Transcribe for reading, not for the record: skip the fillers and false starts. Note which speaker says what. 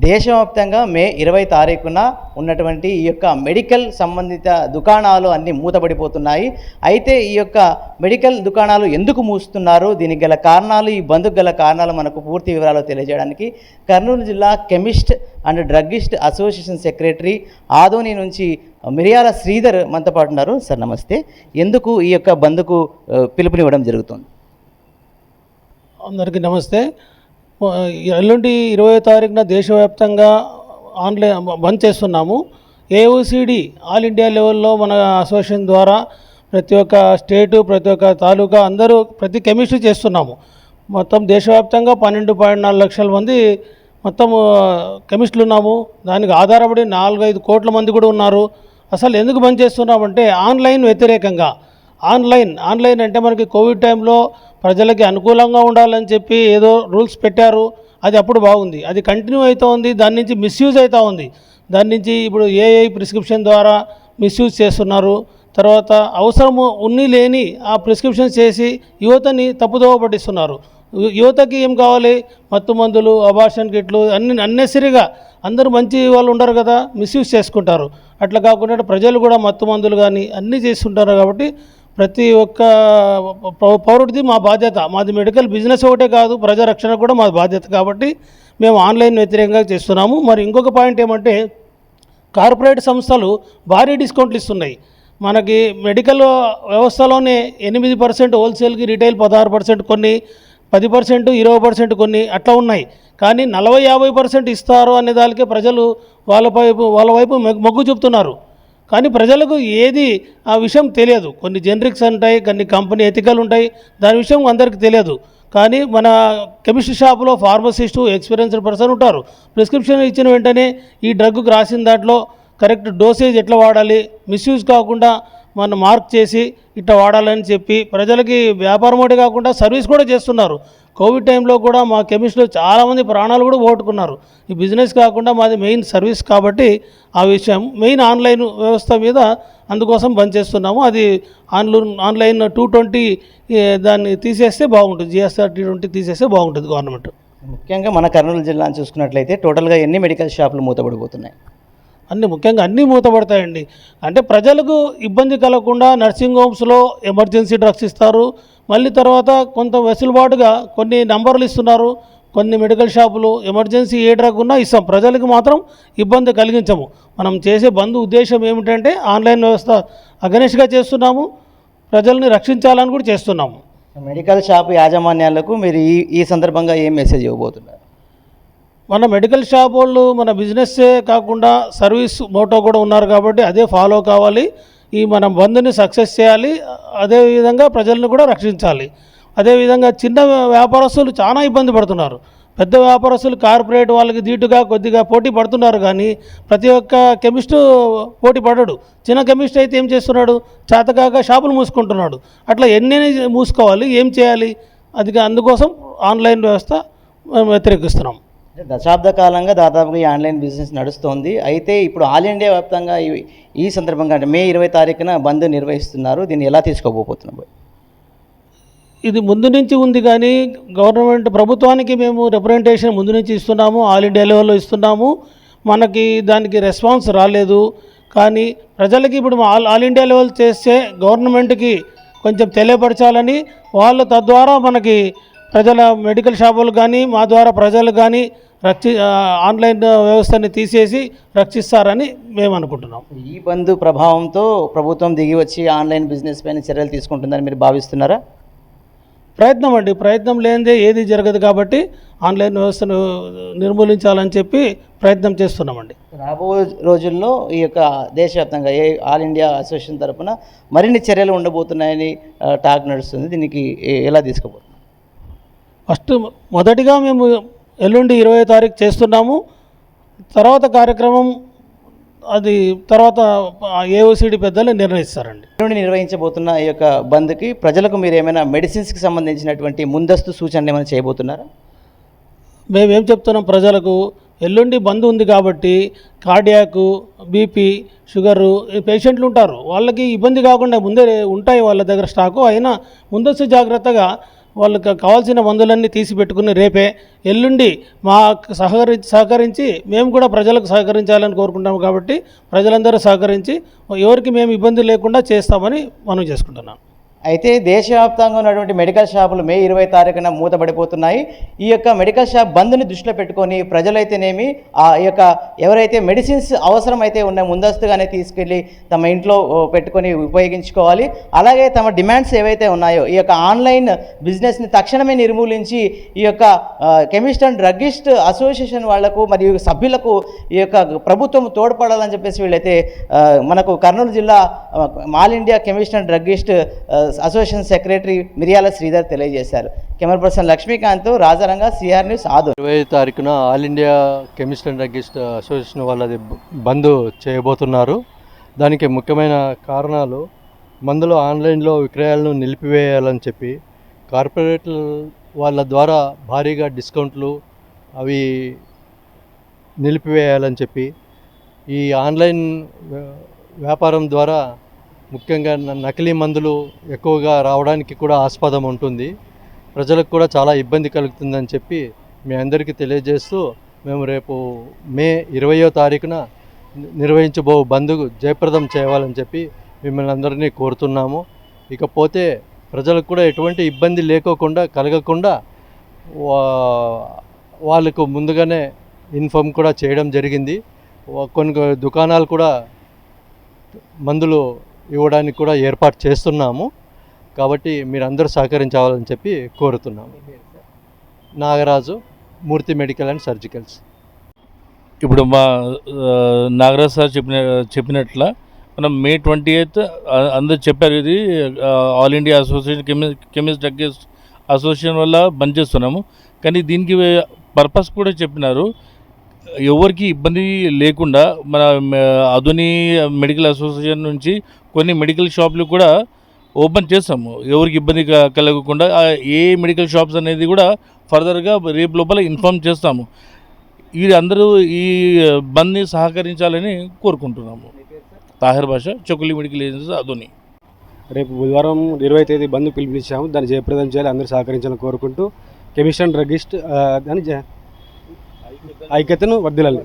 Speaker 1: దేశవ్యాప్తంగా మే 20 తారీఖున ఉన్నటువంటి ఈ యొక్క మెడికల్ సంబంధిత దుకాణాలు అన్నీ మూతపడిపోతున్నాయి. అయితే ఈ యొక్క మెడికల్ దుకాణాలు ఎందుకు మూస్తున్నారు, దీనికి గల కారణాలు, ఈ బంద్కు గల కారణాలు మనకు పూర్తి వివరాలు తెలియజేయడానికి కర్నూలు జిల్లా chemist and druggist association secretary Adoni నుంచి మిరియాల శ్రీధర్ మనతో పాటు ఉన్నారు. సార్ నమస్తే. ఎందుకు ఈ యొక్క బంద్కు పిలుపునివ్వడం జరుగుతుంది?
Speaker 2: అందరికీ నమస్తే. ఎల్లుండి 20వ తారీఖున దేశవ్యాప్తంగా ఆన్లైన్ బంద్ చేస్తున్నాము. ఏఓసిడి ఆల్ ఇండియా లెవెల్లో మన అసోసియేషన్ ద్వారా ప్రతి ఒక్క స్టేటు, ప్రతి ఒక్క తాలూకా అందరూ ప్రతి కెమిస్ట్రీ చేస్తున్నాము. మొత్తం దేశవ్యాప్తంగా 12.4 లక్షల మంది మొత్తం కెమిస్టులు ఉన్నాము. దానికి ఆధారపడి 4-5 కోట్ల మంది కూడా ఉన్నారు. అసలు ఎందుకు బంద్ చేస్తున్నామంటే ఆన్లైన్ వ్యతిరేకంగా. ఆన్లైన్ అంటే మనకి కోవిడ్ టైంలో ప్రజలకి అనుకూలంగా ఉండాలని చెప్పి ఏదో రూల్స్ పెట్టారు. అది అప్పుడు బాగుంది, అది కంటిన్యూ అవుతూ ఉంది. దాని నుంచి మిస్యూజ్ అవుతూ ఉంది. దాని నుంచి ఇప్పుడు ఏఐ ప్రిస్క్రిప్షన్ ద్వారా మిస్యూజ్ చేస్తున్నారు. తర్వాత అవసరము ఉన్ని లేని ఆ ప్రిస్క్రిప్షన్ చేసి యువతని తప్పుదోవ పట్టిస్తున్నారు. యువతకి ఏం కావాలి? మత్తు మందులు, అబార్షన్ కిట్లు అన్ని అన్నెసరిగా. అందరూ మంచి వాళ్ళు ఉండరు కదా, మిస్యూజ్ చేసుకుంటారు. అట్లా కాకుండా ప్రజలు కూడా మత్తు మందులు కానీ అన్నీ చేస్తుంటారు. కాబట్టి ప్రతి ఒక్క పౌరుడిది మా బాధ్యత. మాది మెడికల్ బిజినెస్ ఒకటే కాదు, ప్రజా రక్షణ కూడా మా బాధ్యత. కాబట్టి మేము ఆన్లైన్ వ్యతిరేకంగా చేస్తున్నాము. మరి ఇంకొక పాయింట్ ఏమంటే, కార్పొరేట్ సంస్థలు భారీ డిస్కౌంట్లు ఇస్తున్నాయి. మనకి మెడికల్ వ్యవస్థలోనే 8% హోల్సేల్కి, రిటైల్ 16% కొన్ని, 10%, 20% కొన్ని అట్లా ఉన్నాయి. కానీ 40-50% ఇస్తారు అనే దానికే ప్రజలు వాళ్ళ వైపు మొగ్గు చూపుతున్నారు. కానీ ప్రజలకు ఏది ఆ విషయం తెలియదు. కొన్ని జెనరిక్స్ ఉంటాయి, కొన్ని కంపెనీ ఎథికల్ ఉంటాయి, దాని విషయం అందరికీ తెలియదు. కానీ మన కెమిస్ట్రీ షాపులో ఫార్మసిస్టు, ఎక్స్పీరియన్స్డ్ పర్సన్ ఉంటారు. ప్రిస్క్రిప్షన్ ఇచ్చిన వెంటనే ఈ డ్రగ్కు రాసిన దాంట్లో కరెక్ట్ డోసేజ్ ఎట్లా వాడాలి, మిస్యూజ్ కాకుండా మనం మార్క్ చేసి ఇట్లా వాడాలని చెప్పి ప్రజలకి వ్యాపారం ఒకటి కాకుండా సర్వీస్ కూడా చేస్తున్నారు. కోవిడ్ టైంలో కూడా మా కెమిస్ట్లో చాలామంది ప్రాణాలు కూడా పోగొట్టుకున్నారు. ఈ బిజినెస్ కాకుండా మాది మెయిన్ సర్వీస్ కాబట్టి ఆ విషయం మెయిన్ ఆన్లైన్ వ్యవస్థ మీద అందుకోసం బంద్ చేస్తున్నాము. అది ఆన్లైన్ 220 దాన్ని తీసేస్తే బాగుంటుంది. జిఎస్ఆర్ 220 తీసేస్తే బాగుంటుంది గవర్నమెంట్.
Speaker 1: ముఖ్యంగా మన కర్నూలు జిల్లాను చూసుకున్నట్లయితే టోటల్గా ఎన్ని మెడికల్ షాపులు మూతపడిపోతున్నాయి?
Speaker 2: ముఖ్యంగా అన్నీ మూతపడతాయండి. అంటే ప్రజలకు ఇబ్బంది కలగకుండా నర్సింగ్ హోమ్స్లో ఎమర్జెన్సీ డ్రగ్స్ ఇస్తారు. మళ్ళీ తర్వాత కొంత వెసులుబాటుగా కొన్ని నంబర్లు ఇస్తున్నారు. కొన్ని మెడికల్ షాపులు ఎమర్జెన్సీ ఏ డ్రగ్ ఉన్నా ఇస్తాం. ప్రజలకు మాత్రం ఇబ్బంది కలిగించము. మనం చేసే బంద్ ఉద్దేశం ఏమిటంటే ఆన్లైన్ వ్యవస్థ అగనిస్ట్గా చేస్తున్నాము, ప్రజల్ని రక్షించాలని కూడా చేస్తున్నాము.
Speaker 1: మెడికల్ షాప్ యాజమాన్యాలకు మీరు ఈ సందర్భంగా ఏం మెసేజ్ ఇవ్వబోతున్నారు?
Speaker 2: మన మెడికల్ షాప్ వాళ్ళు మన బిజినెస్సే కాకుండా సర్వీస్ మోటో కూడా ఉన్నారు కాబట్టి అదే ఫాలో కావాలి. ఈ మనం బంద్ని సక్సెస్ చేయాలి. అదేవిధంగా ప్రజలను కూడా రక్షించాలి. అదేవిధంగా చిన్న వ్యాపారస్తులు చాలా ఇబ్బంది పడుతున్నారు. పెద్ద వ్యాపారస్తులు కార్పొరేట్ వాళ్ళకి ధీటుగా కొద్దిగా పోటీ పడుతున్నారు. కానీ ప్రతి ఒక్క కెమిస్టు పోటీ పడడు. చిన్న కెమిస్ట్ అయితే ఏం చేస్తున్నాడు? చేతకాక షాపులు మూసుకుంటున్నాడు. అట్లా ఎన్ని మూసుకోవాలి, ఏం చేయాలి? అందుకోసం ఆన్లైన్ వ్యవస్థ వ్యతిరేకిస్తున్నాం.
Speaker 1: దశాబ్ద కాలంగా దాదాపుగా ఈ ఆన్లైన్ బిజినెస్ నడుస్తోంది. అయితే ఇప్పుడు ఆల్ ఇండియా వ్యాప్తంగా ఈ సందర్భంగా అంటే మే 20 తారీఖున బంద్ నిర్వహిస్తున్నారు. దీన్ని ఎలా తీసుకోబోతున్నారు?
Speaker 2: ఇది ముందు నుంచి ఉంది. కానీ గవర్నమెంట్ ప్రభుత్వానికి మేము రిప్రజెంటేషన్ ముందు నుంచి ఇస్తున్నాము, ఆల్ ఇండియా లెవెల్లో ఇస్తున్నాము. మనకి దానికి రెస్పాన్స్ రాలేదు. కానీ ప్రజలకి ఇప్పుడు ఆల్ ఇండియా లెవెల్ చేస్తే గవర్నమెంట్కి కొంచెం తెలియపరచాలని వాళ్ళు తద్వారా మనకి ప్రజల మెడికల్ షాపులు కానీ మా ద్వారా ప్రజలు కానీ ఆన్లైన్ వ్యవస్థని తీసేసి రక్షిస్తారని మేము అనుకుంటున్నాం.
Speaker 1: ఈ బంద్ ప్రభావంతో ప్రభుత్వం దిగి వచ్చి ఆన్లైన్ బిజినెస్ పైన చర్యలు తీసుకుంటుందని మీరు భావిస్తున్నారా?
Speaker 2: ప్రయత్నం లేనిదే ఏది జరగదు. కాబట్టి ఆన్లైన్ వ్యవస్థను నిర్మూలించాలని చెప్పి ప్రయత్నం చేస్తున్నామండి.
Speaker 1: రాబో రోజుల్లో ఈ యొక్క దేశవ్యాప్తంగా ఆల్ ఇండియా అసోసియేషన్ తరఫున మరిన్ని చర్యలు ఉండబోతున్నాయని టాక్ నడుస్తుంది. దీనికి ఎలా తీసుకోబోతున్నారు?
Speaker 2: మొదటిగా మేము ఎల్లుండి 20వ తారీఖు చేస్తున్నాము. తర్వాత కార్యక్రమం అది తర్వాత ఏఓసిడి పెద్దలు నిర్ణయిస్తారండి.
Speaker 1: ఎల్లుండి నిర్వహించబోతున్న ఈ యొక్క బంద్కి ప్రజలకు మీరు ఏమైనా మెడిసిన్స్కి సంబంధించినటువంటి ముందస్తు సూచనలు ఏమైనా చేయబోతున్నారా?
Speaker 2: మేమేం చెప్తున్నాం ప్రజలకు, ఎల్లుండి బంద్ ఉంది కాబట్టి కార్డియాకు, బీపీ, షుగరు పేషెంట్లు ఉంటారు. వాళ్ళకి ఇబ్బంది కాకుండా ముందే ఉంటాయి వాళ్ళ దగ్గర స్టాకు. అయినా ముందస్తు జాగ్రత్తగా వాళ్ళకి కావాల్సిన మందులన్నీ తీసి పెట్టుకుని రేపే ఎల్లుండి మాకు సహకరించి మేము కూడా ప్రజలకు సహకరించాలని కోరుకుంటాము. కాబట్టి ప్రజలందరూ సహకరించి ఎవరికి మేము ఇబ్బంది లేకుండా చేస్తామని మనం చేసుకుంటున్నాం.
Speaker 1: అయితే దేశవ్యాప్తంగా ఉన్నటువంటి మెడికల్ షాపులు మే 20 తారీఖున మూతపడిపోతున్నాయి. ఈ యొక్క మెడికల్ షాప్ బంద్ని దృష్టిలో పెట్టుకొని ప్రజలైతేనేమి ఆ యొక్క ఎవరైతే మెడిసిన్స్ అవసరమైతే ఉన్నాయో ముందస్తుగానే తీసుకెళ్ళి తమ ఇంట్లో పెట్టుకొని ఉపయోగించుకోవాలి. అలాగే తమ డిమాండ్స్ ఏవైతే ఉన్నాయో ఈ యొక్క ఆన్లైన్ బిజినెస్ని తక్షణమే నిర్మూలించి ఈ యొక్క కెమిస్ట్ అండ్ డ్రగ్గిస్ట్ అసోసియేషన్ వాళ్లకు మరియు సభ్యులకు ఈ యొక్క ప్రభుత్వం తోడ్పడాలని చెప్పేసి వీళ్ళైతే మనకు కర్నూలు జిల్లా all India chemist and druggist association secretary Miryala Sridhar తెలియజేశారు. Camera person Lakshmikant, Rajaranga, CR news, Adoor.
Speaker 3: 20 తారీఖున all India chemist and druggist association వాళ్ళది బంద్ చేయబోతున్నారు. దానికి ముఖ్యమైన కారణాలు మందులు ఆన్లైన్లో విక్రయాలను నిలిపివేయాలని చెప్పి కార్పొరేట్ల వాళ్ళ ద్వారా భారీగా డిస్కౌంట్లు అవి నిలిపివేయాలని చెప్పి ఈ ఆన్లైన్ వ్యాపారం ద్వారా ముఖ్యంగా నకిలీ మందులు ఎక్కువగా రావడానికి కూడా ఆస్పదం ఉంటుంది. ప్రజలకు కూడా చాలా ఇబ్బంది కలుగుతుందని చెప్పి మీ అందరికీ తెలియజేస్తూ మేము రేపు మే 20వ తారీఖున నిర్వహించబో బంద్కు జయప్రదం చేయాలని చెప్పి మిమ్మల్ని అందరినీ కోరుతున్నాము. ఇకపోతే ప్రజలకు కూడా ఎటువంటి ఇబ్బంది కలగకుండా వాళ్ళకు ముందుగానే ఇన్ఫామ్ కూడా చేయడం జరిగింది. కొన్ని దుకాణాలు కూడా మందులు ఇవ్వడానికి కూడా ఏర్పాటు చేస్తున్నాము. కాబట్టి మీరందరూ సహకరించాలని చెప్పి కోరుతున్నాము. నాగరాజు, మూర్తి మెడికల్ అండ్ సర్జికల్స్.
Speaker 4: ఇప్పుడు మా నాగరాజ్ సార్ చెప్పినట్ల మనం మే 28 అందరు చెప్పారు. ఇది all India association chemist druggist association వల్ల బంద్ చేస్తున్నాము. కానీ దీనికి పర్పస్ కూడా చెప్పినారు. ఎవరికి ఇబ్బంది లేకుండా మన అదుని మెడికల్ అసోసియేషన్ నుంచి కొన్ని మెడికల్ షాపులు కూడా ఓపెన్ చేస్తాము. ఎవరికి ఇబ్బంది కలగకుండా ఏ మెడికల్ షాప్స్ అనేది కూడా ఫర్దర్గా రేపు లోపల ఇన్ఫార్మ్ చేస్తాము. వీరు అందరూ ఈ బంద్ని సహకరించాలని కోరుకుంటున్నాము. తాహిర్ భాష, చొకులి మెడికల్ ఏజెన్సీ, అదుని.
Speaker 5: రేపు బుధవారం 20వ తేదీ బంద్ పిలుపునిచ్చాము. దాన్ని జయప్రదం చేయాలి, అందరూ సహకరించాలని కోరుకుంటూ కెమిస్ట్ అండ్ డ్రగ్గిస్ట్ దాని ఐక్యతను వర్ధిల్లాలి.